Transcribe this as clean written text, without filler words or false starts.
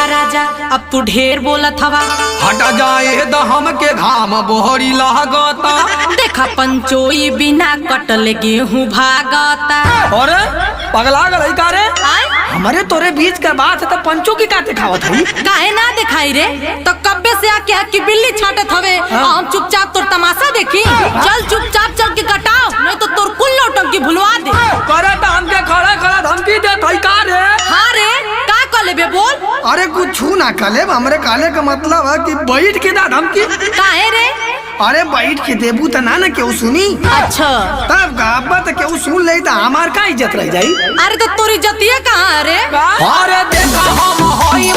राजा अब तू ढेर बोलत हवा। हटा जाए द हमके घाम बोहरी लागता। देखा पंचोई बिना कटल गेहूं भागता। अरे पगला गई का रे? हमारे तोरे बीच का बात है तो पंचो की काटे खावत हई। काहे ना दिखाई रे? तो कब्बे से आके हकी बिल्ली छाटत हवे। हम चुपचाप तोर तमाशा देखी। चल चुपचाप चल के कटाओ, नहीं तो तोर कुल नौटंकी भुलवा दे। करे तो हमके खड़ा खड़ा धमकी दे कई का रे? हाँ रे, का कले बे बोल। अरे कुछ ना कले, हमरे काले का मतलब है कि बैठ के दा धमकी। काहे रे? अरे बैठ के देबू त ना केहू सुनी। अच्छा तब गाबा त केहू सुन ले त हमार का इज्जत रह जाई। अरे तो तोरी इज्जतिया कहाँ रे? अरे देखा हम होई